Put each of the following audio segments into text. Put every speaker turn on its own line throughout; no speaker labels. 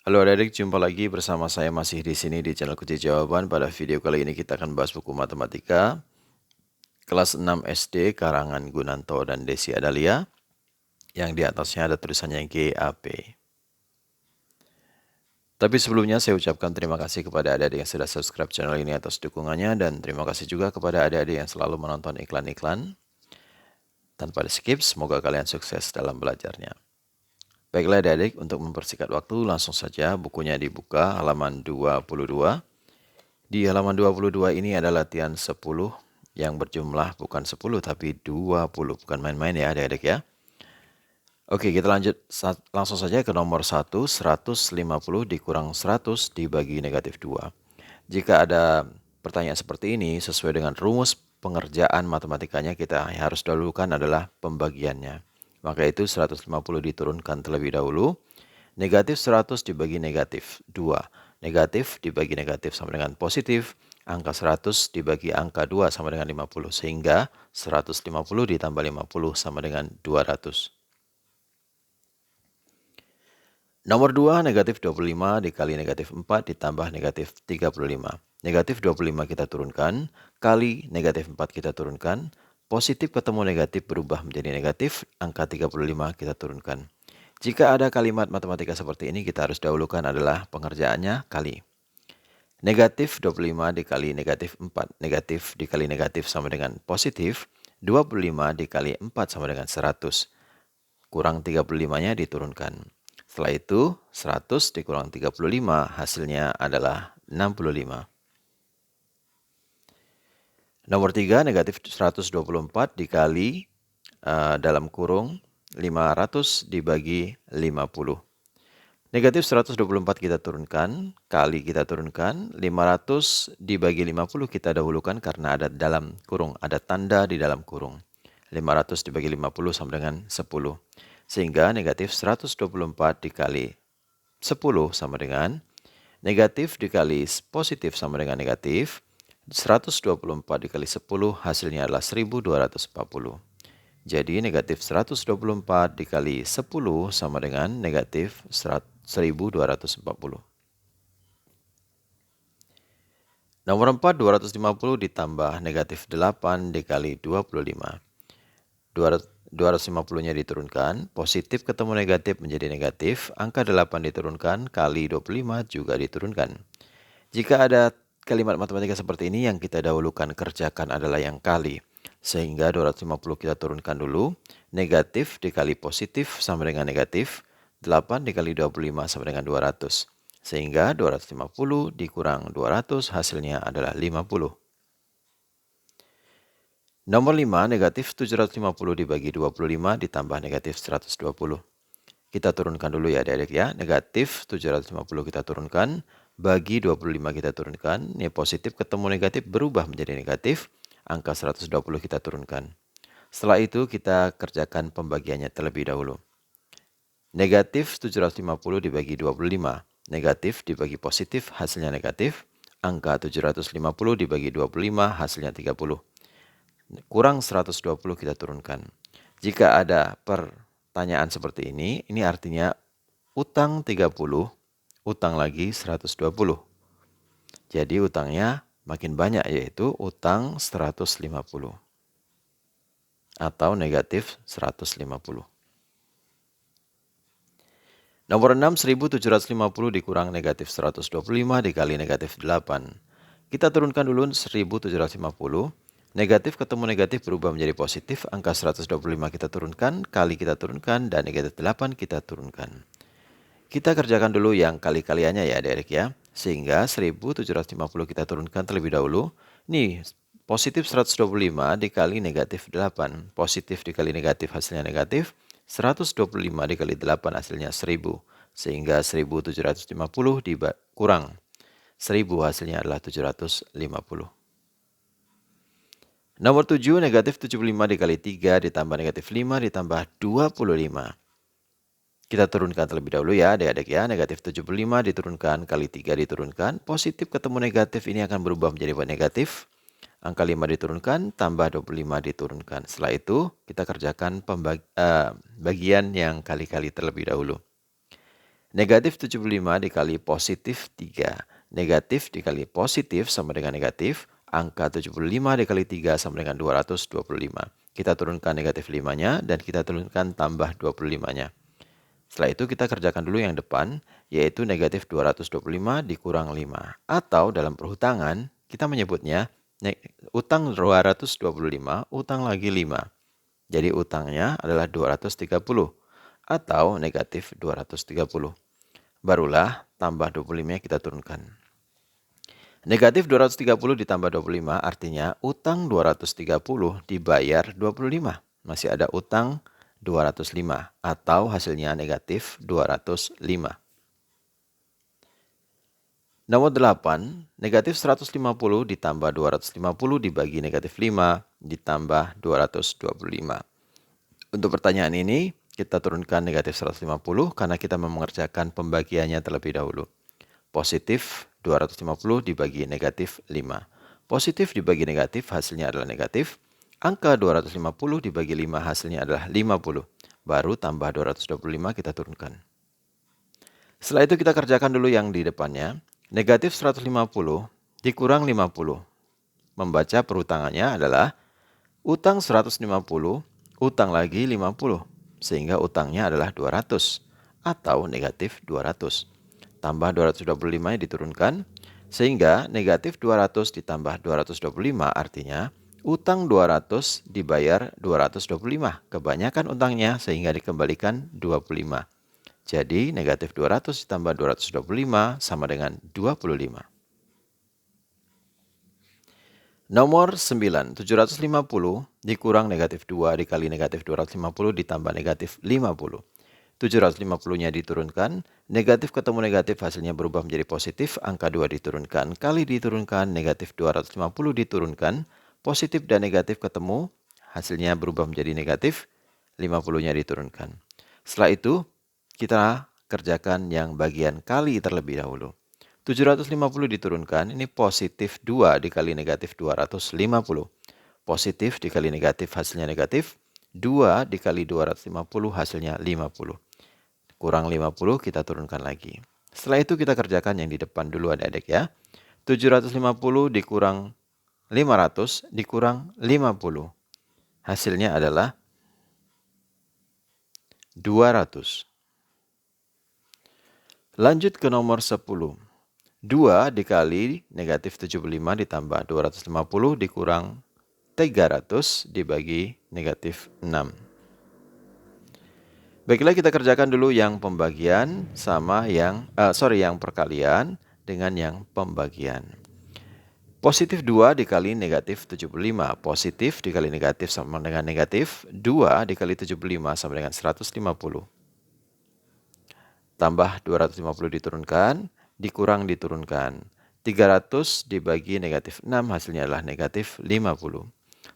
Halo adik-adik, jumpa lagi bersama saya masih di sini di channel Kunci Jawaban. Pada video kali ini kita akan bahas buku matematika kelas 6 SD karangan Gunanto dan Desi Adalia yang di atasnya ada tulisannya GAP. Tapi sebelumnya saya ucapkan terima kasih kepada adik-adik yang sudah subscribe channel ini atas dukungannya, dan terima kasih juga kepada adik-adik yang selalu menonton iklan-iklan tanpa di skip. Semoga kalian sukses dalam belajarnya. Baiklah adik-adik, untuk mempersingkat waktu langsung saja bukunya dibuka halaman 22. Di halaman 22 ini ada latihan 10 yang berjumlah bukan 10 tapi 20. Bukan main-main ya adik-adik ya. Oke, kita lanjut langsung saja ke nomor 1. 150 dikurang 100 dibagi negatif 2. Jika ada pertanyaan seperti ini, sesuai dengan rumus pengerjaan matematikanya, kita harus dahulukan adalah pembagiannya. Maka itu 150 diturunkan terlebih dahulu. Negatif 100 dibagi negatif 2. Negatif dibagi negatif sama dengan positif. Angka 100 dibagi angka 2 sama dengan 50. Sehingga 150 ditambah 50 sama dengan 200. Nomor 2, negatif 25 dikali negatif 4 ditambah negatif 35. Negatif 25 kita turunkan, kali negatif 4 kita turunkan. Positif ketemu negatif berubah menjadi negatif, angka 35 kita turunkan. Jika ada kalimat matematika seperti ini, kita harus dahulukan adalah pengerjaannya kali. Negatif 25 dikali negatif 4. Negatif dikali negatif sama dengan positif. 25 dikali 4 sama dengan 100. Kurang 35-nya diturunkan. Setelah itu, 100 dikurang 35 hasilnya adalah 65. Nomor 3, negatif 124 dikali dalam kurung 500 dibagi 50. Negatif 124 kita turunkan, kali kita turunkan, 500 dibagi 50 kita dahulukan karena ada dalam kurung, ada tanda di dalam kurung. 500 dibagi 50 sama dengan 10. Sehingga negatif 124 dikali 10 sama dengan negatif dikali positif sama dengan negatif. 124 dikali 10 hasilnya adalah 1240. Jadi negatif 124 dikali 10 sama dengan negatif 1240. Nomor 4, 250 ditambah negatif 8 dikali 25. 250-nya diturunkan, positif ketemu negatif menjadi negatif, angka 8 diturunkan, kali 25 juga diturunkan. Jika ada kalimat matematika seperti ini, yang kita dahulukan kerjakan adalah yang kali. Sehingga 250 kita turunkan dulu, negatif dikali positif sama dengan negatif, 8 dikali 25 sama dengan 200. Sehingga 250 dikurang 200 hasilnya adalah 50. Nomor 5, negatif 750 dibagi 25 ditambah negatif 120. Kita turunkan dulu ya adik-adik ya. Negatif 750 kita turunkan, bagi 25 kita turunkan. Ini positif ketemu negatif berubah menjadi negatif. Angka 120 kita turunkan. Setelah itu kita kerjakan pembagiannya terlebih dahulu. Negatif 750 dibagi 25. Negatif dibagi positif hasilnya negatif. Angka 750 dibagi 25 hasilnya 30. Kurang 120 kita turunkan. Jika ada pertanyaan seperti ini artinya utang 30, utang lagi 120. Jadi utangnya makin banyak, yaitu utang 150 atau negatif 150. Nomor 6, 1750 dikurang negatif 125 dikali negatif 8. Kita turunkan dulu 1750. Negatif ketemu negatif berubah menjadi positif. Angka 125 kita turunkan, kali kita turunkan, dan negatif 8 kita turunkan. Kita kerjakan dulu yang kali-kaliannya ya adik-adik ya. Sehingga 1750 kita turunkan terlebih dahulu. Nih, positif 125 dikali negatif 8. Positif dikali negatif hasilnya negatif. 125 dikali 8 hasilnya 1000. Sehingga 1750 kurang 1000 hasilnya adalah 750. Nomor 7, negatif 75 dikali 3 ditambah negatif 5 ditambah 25. Kita turunkan terlebih dahulu ya adik-adik ya. Negatif 75 diturunkan, kali 3 diturunkan. Positif ketemu negatif ini akan berubah menjadi negatif. Angka 5 diturunkan, tambah 25 diturunkan. Setelah itu kita kerjakan bagian yang kali-kali terlebih dahulu. Negatif 75 dikali positif 3. Negatif dikali positif sama dengan negatif. Angka 75 dikali 3 sama dengan 225. Kita turunkan negatif 5-nya dan kita turunkan tambah 25-nya. Setelah itu kita kerjakan dulu yang depan, yaitu negatif 225 dikurang 5. Atau dalam perhutangan, kita menyebutnya utang 225, utang lagi 5. Jadi utangnya adalah 230 atau negatif 230. Barulah tambah 25 kita turunkan. Negatif 230 ditambah 25 artinya utang 230 dibayar 25. Masih ada utang 205 atau hasilnya negatif 205. Nomor 8, negatif 150 ditambah 250 dibagi negatif 5 ditambah 225. Untuk pertanyaan ini, kita turunkan negatif 150 karena kita mengerjakan pembagiannya terlebih dahulu. Positif 250 dibagi negatif 5. Positif dibagi negatif hasilnya adalah negatif. Angka 250 dibagi 5 hasilnya adalah 50. Baru tambah 225 kita turunkan. Setelah itu kita kerjakan dulu yang di depannya. Negatif 150 dikurang 50. Membaca perutangannya adalah utang 150, utang lagi 50. Sehingga utangnya adalah 200 atau negatif 200. Tambah 225 diturunkan. Sehingga negatif 200 ditambah 225 artinya utang 200 dibayar 225. Kebanyakan utangnya sehingga dikembalikan 25. Jadi negatif 200 ditambah 225 sama dengan 25. Nomor 9, 750 dikurang negatif 2 dikali negatif 250 ditambah negatif 50. 750-nya diturunkan, negatif ketemu negatif hasilnya berubah menjadi positif, angka 2 diturunkan, kali diturunkan, negatif 250 diturunkan, positif dan negatif ketemu, hasilnya berubah menjadi negatif, 50-nya diturunkan. Setelah itu, kita kerjakan yang bagian kali terlebih dahulu. 750 diturunkan, ini positif 2 dikali negatif 250. Positif dikali negatif hasilnya negatif, 2 dikali 250 hasilnya 50. Kurang 50 kita turunkan lagi. Setelah itu kita kerjakan yang di depan dulu adik-adik ya. 750 dikurang 500 dikurang 50. Hasilnya adalah 200. Lanjut ke nomor 10. 2 dikali negatif 75 ditambah 250 dikurang 300 dibagi negatif 6. Baiklah kita kerjakan dulu yang pembagian sama yang perkalian dengan yang pembagian. Positif 2 dikali negatif 75. Positif dikali negatif sama dengan negatif. 2 dikali 75 sama dengan 150. Tambah 250 diturunkan, dikurang diturunkan. 300 dibagi negatif 6 hasilnya adalah negatif 50.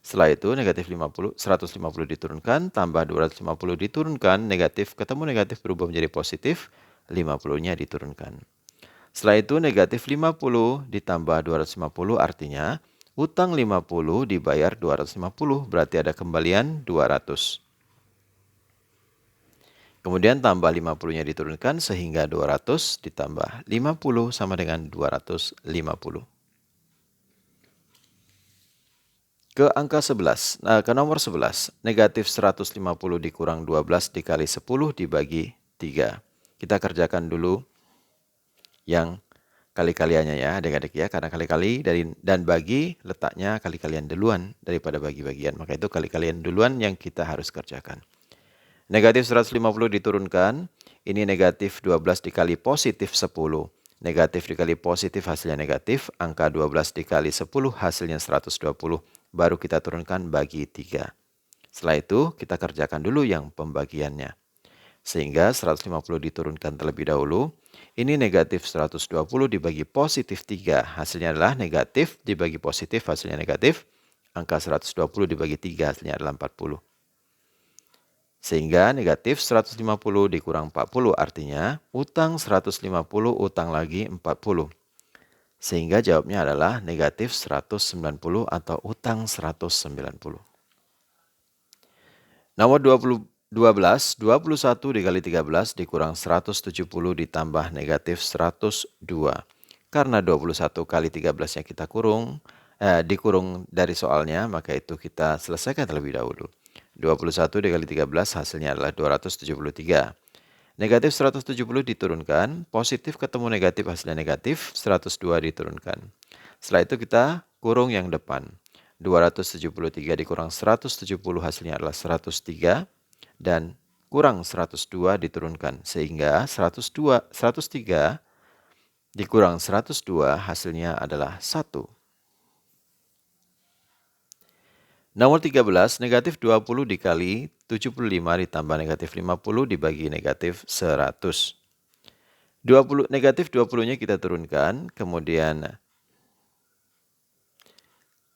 Setelah itu negatif 50, 150 diturunkan, tambah 250 diturunkan, negatif ketemu negatif berubah menjadi positif, 50-nya diturunkan. Setelah itu negatif 50 ditambah 250 artinya utang 50 dibayar 250, berarti ada kembalian 200. Kemudian tambah 50-nya diturunkan sehingga 200 ditambah 50 sama dengan 250. Ke angka 11, ke nomor 11, negatif 150 dikurang 12 dikali 10 dibagi 3. Kita kerjakan dulu yang kali-kaliannya ya adik-adik ya, karena kali-kali dan bagi letaknya kali-kalian duluan daripada bagi-bagian. Maka itu kali-kalian duluan yang kita harus kerjakan. Negatif 150 diturunkan, ini negatif 12 dikali positif 10. Negatif dikali positif hasilnya negatif, angka 12 dikali 10 hasilnya 120. Baru kita turunkan bagi 3. Setelah itu kita kerjakan dulu yang pembagiannya. Sehingga 150 diturunkan terlebih dahulu. Ini negatif 120 dibagi positif 3. Hasilnya adalah negatif dibagi positif hasilnya negatif. Angka 120 dibagi 3 hasilnya adalah 40. Sehingga negatif 150 dikurang 40 artinya utang 150 utang lagi 40. Sehingga jawabnya adalah negatif 190 atau utang 190. Nomor 12, 21 dikali 13 dikurang 170 ditambah negatif 102. Karena 21 kali 13-nya kita dikurung dari soalnya, maka itu kita selesaikan terlebih dahulu. 21 dikali 13 hasilnya adalah 273. Negatif 170 diturunkan, positif ketemu negatif hasilnya negatif, 102 diturunkan. Setelah itu kita kurung yang depan. 273 dikurang 170 hasilnya adalah 103 dan kurang 102 diturunkan sehingga 103 dikurang 102 hasilnya adalah 1. Nomor 13, negatif 20 dikali 75 ditambah negatif 50 dibagi negatif 100. Negatif 20-nya kita turunkan, kemudian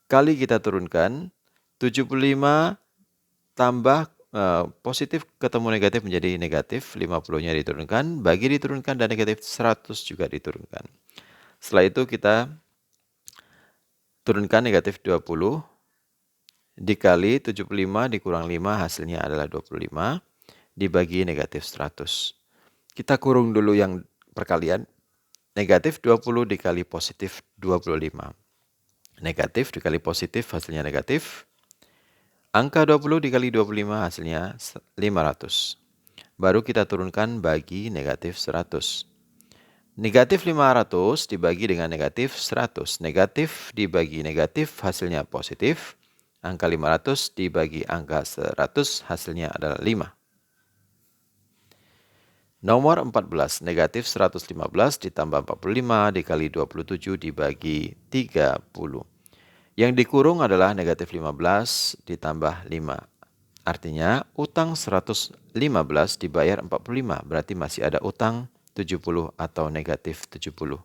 kali kita turunkan, 75 tambah positif ketemu negatif menjadi negatif, 50-nya diturunkan, bagi diturunkan dan negatif 100 juga diturunkan. Setelah itu kita turunkan negatif 20 dikali 75 dikurang 5 hasilnya adalah 25 dibagi negatif 100. Kita kurung dulu yang perkalian, negatif 20 dikali positif 25. Negatif dikali positif hasilnya negatif. Angka 20 dikali 25 hasilnya 500. Baru kita turunkan bagi negatif 100. Negatif 500 dibagi dengan negatif 100. Negatif dibagi negatif hasilnya positif. Angka 500 dibagi angka 100 hasilnya adalah 5. Nomor 14, negatif 115 ditambah 45 dikali 27 dibagi 30. Yang dikurung adalah negatif 15 ditambah 5. Artinya utang 115 dibayar 45, berarti masih ada utang 70 atau negatif 70.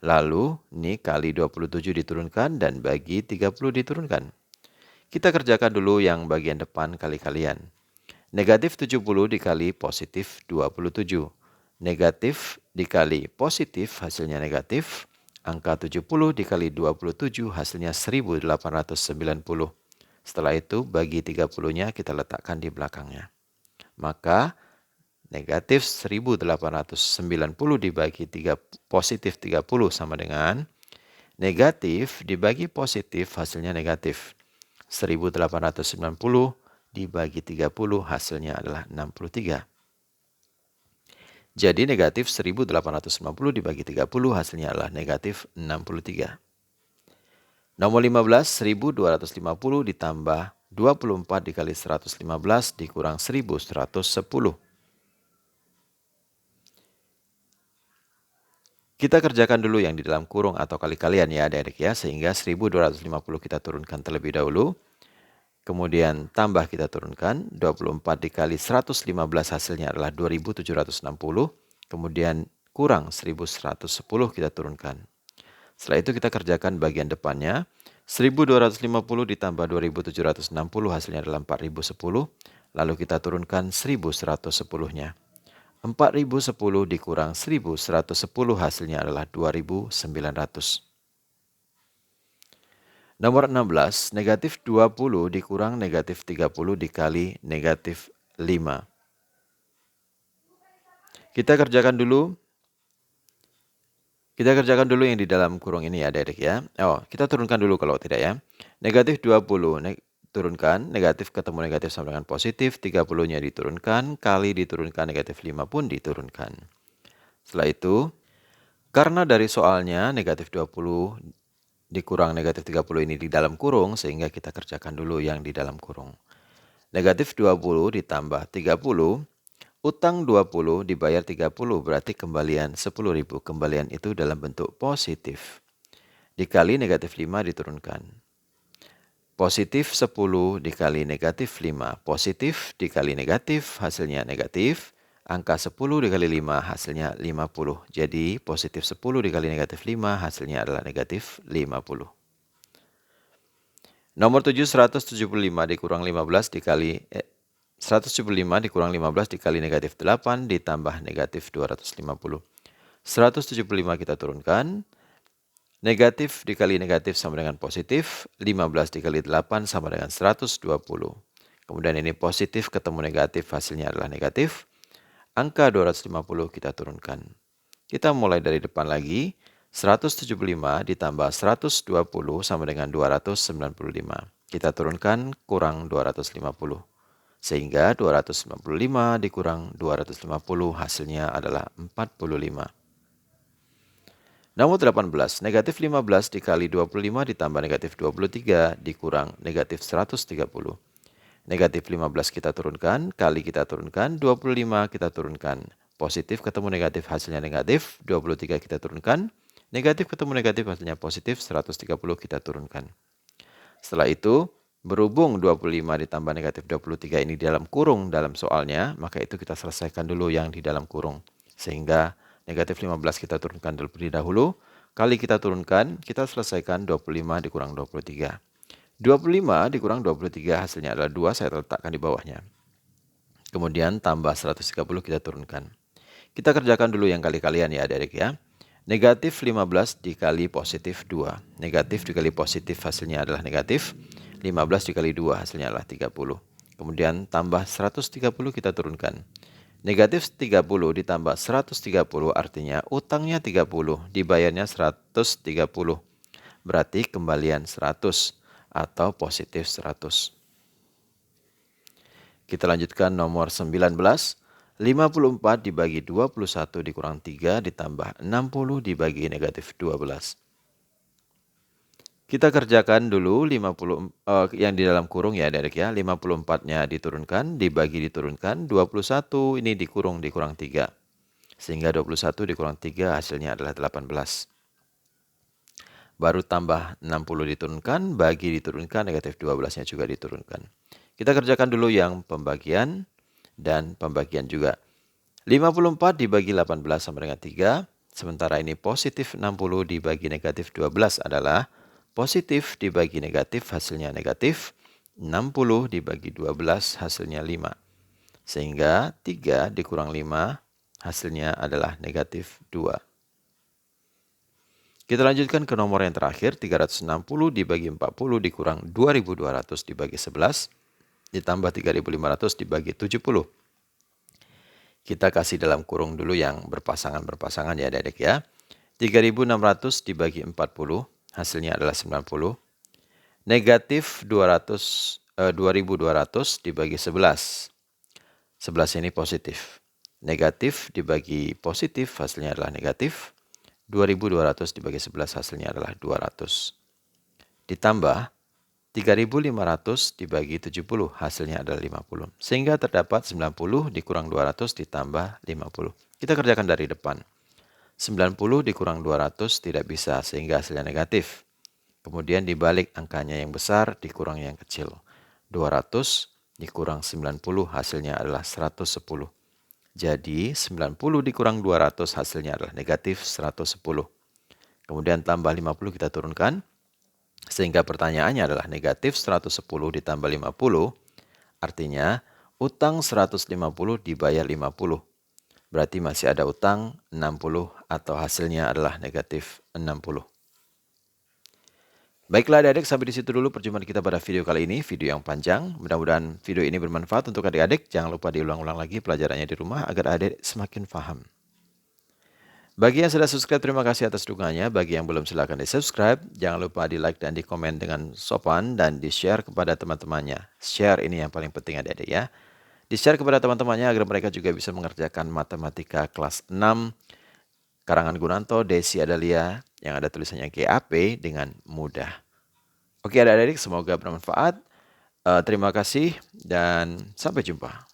Lalu ini kali 27 diturunkan dan bagi 30 diturunkan. Kita kerjakan dulu yang bagian depan kali-kalian. Negatif 70 dikali positif 27. Negatif dikali positif hasilnya negatif. Angka 70 dikali 27 hasilnya 1890. Setelah itu bagi 30-nya kita letakkan di belakangnya. Maka negatif 1890 dibagi positif 30 sama dengan negatif dibagi positif hasilnya negatif. 1890 dibagi 30 hasilnya adalah 63. Jadi negatif 1890 dibagi 30 hasilnya adalah negatif 63. Nomor 15, 1250 ditambah 24 dikali 115 dikurang 1110. Kita kerjakan dulu yang di dalam kurung atau kali-kalian ya adik-adik ya, sehingga 1250 kita turunkan terlebih dahulu. Kemudian tambah kita turunkan, 24 dikali 115 hasilnya adalah 2760. Kemudian kurang 1110 kita turunkan. Setelah itu kita kerjakan bagian depannya. 1250 ditambah 2760 hasilnya adalah 4010. Lalu kita turunkan 1110-nya. 4010 dikurang 1110 hasilnya adalah 2900. Nomor 16, negatif 20 dikurang negatif 30 dikali negatif 5. Kita kerjakan dulu yang di dalam kurung ini ya adik-adik ya. Kita turunkan dulu kalau tidak ya. Negatif 20 turunkan, negatif ketemu negatif sama dengan positif, 30-nya diturunkan, kali diturunkan negatif 5 pun diturunkan. Setelah itu, karena dari soalnya negatif 20 dikurang negatif 30 ini di dalam kurung, sehingga kita kerjakan dulu yang di dalam kurung. Negatif 20 ditambah 30, utang 20 dibayar 30, berarti kembalian 10.000. Kembalian itu dalam bentuk positif. Dikali negatif 5 diturunkan. Positif 10 dikali negatif 5. Positif dikali negatif hasilnya negatif. Angka 10 dikali 5 hasilnya 50. Jadi positif 10 dikali negatif 5 hasilnya adalah negatif 50. Nomor 7, 175 dikurang 15 dikali 175 dikurang 15 dikali negatif 8 ditambah negatif 250. 175 kita turunkan. Negatif dikali negatif sama dengan positif. 15 dikali 8 sama dengan 120. Kemudian ini positif ketemu negatif, hasilnya adalah negatif. Angka 250 kita turunkan. Kita mulai dari depan lagi. 175 ditambah 120 sama dengan 295. Kita turunkan kurang 250. Sehingga 295 dikurang 250 hasilnya adalah 45. Nomor 18, negatif 15 dikali 25 ditambah negatif 23 dikurang negatif 130. Negatif 15 kita turunkan, kali kita turunkan, 25 kita turunkan. Positif ketemu negatif hasilnya negatif, 23 kita turunkan. Negatif ketemu negatif hasilnya positif, 130 kita turunkan. Setelah itu, berhubung 25 ditambah negatif 23 ini di dalam kurung dalam soalnya, maka itu kita selesaikan dulu yang di dalam kurung. Sehingga negatif 15 kita turunkan terlebih dahulu, kali kita turunkan, kita selesaikan 25 dikurang 23. 25 dikurang 23 hasilnya adalah 2, saya letakkan di bawahnya. Kemudian tambah 130 kita turunkan. Kita kerjakan dulu yang kali-kalian ya adik-adik ya. Negatif 15 dikali positif 2. Negatif dikali positif hasilnya adalah negatif. 15 dikali 2 hasilnya adalah 30. Kemudian tambah 130 kita turunkan. Negatif 30 ditambah 130 artinya utangnya 30, dibayarnya 130. Berarti kembalian 100 atau positif 100. Kita lanjutkan nomor 19. 54 dibagi 21 dikurang 3 ditambah 60 dibagi negatif 12. Kita kerjakan dulu 50 yang di dalam kurung ya adik-adik ya. 54-nya diturunkan, dibagi diturunkan, 21 ini dikurang 3. Sehingga 21 dikurang 3 hasilnya adalah 18. Baru tambah 60 diturunkan, bagi diturunkan, negatif 12-nya juga diturunkan. Kita kerjakan dulu yang pembagian dan pembagian juga. 54 dibagi 18 sama dengan 3. Sementara ini positif 60 dibagi negatif 12 adalah positif dibagi negatif hasilnya negatif. 60 dibagi 12 hasilnya 5. Sehingga 3 dikurang 5 hasilnya adalah negatif 2. Kita lanjutkan ke nomor yang terakhir, 360 dibagi 40 dikurang 2200 dibagi 11, ditambah 3500 dibagi 70. Kita kasih dalam kurung dulu yang berpasangan-berpasangan ya adik-adik ya. 3600 dibagi 40, hasilnya adalah 90. Negatif 2200 dibagi 11. 11 ini positif. Negatif dibagi positif, hasilnya adalah negatif. 2200 dibagi 11 hasilnya adalah 200. Ditambah 3500 dibagi 70 hasilnya adalah 50. Sehingga terdapat 90 dikurang 200 ditambah 50. Kita kerjakan dari depan. 90 dikurang 200 tidak bisa sehingga hasilnya negatif. Kemudian dibalik angkanya yang besar dikurang yang kecil. 200 dikurang 90 hasilnya adalah 110. Jadi 90 dikurang 200 hasilnya adalah negatif 110. Kemudian tambah 50 kita turunkan. Sehingga pertanyaannya adalah negatif 110 ditambah 50. Artinya utang 150 dibayar 50. Berarti masih ada utang 60 atau hasilnya adalah negatif 60. Baiklah adik-adik, sampai di situ dulu perjumpaan kita pada video kali ini, video yang panjang. Mudah-mudahan video ini bermanfaat untuk adik-adik. Jangan lupa diulang-ulang lagi pelajarannya di rumah agar adik semakin paham. Bagi yang sudah subscribe, terima kasih atas dukungannya. Bagi yang belum, silahkan di-subscribe. Jangan lupa di-like dan di-komen dengan sopan dan di-share kepada teman-temannya. Share ini yang paling penting adik-adik ya. Di-share kepada teman-temannya agar mereka juga bisa mengerjakan matematika kelas 6 karangan Gunanto, Desi Adalia yang ada tulisannya GAP dengan mudah. Oke adik-adik, semoga bermanfaat. Terima kasih dan sampai jumpa.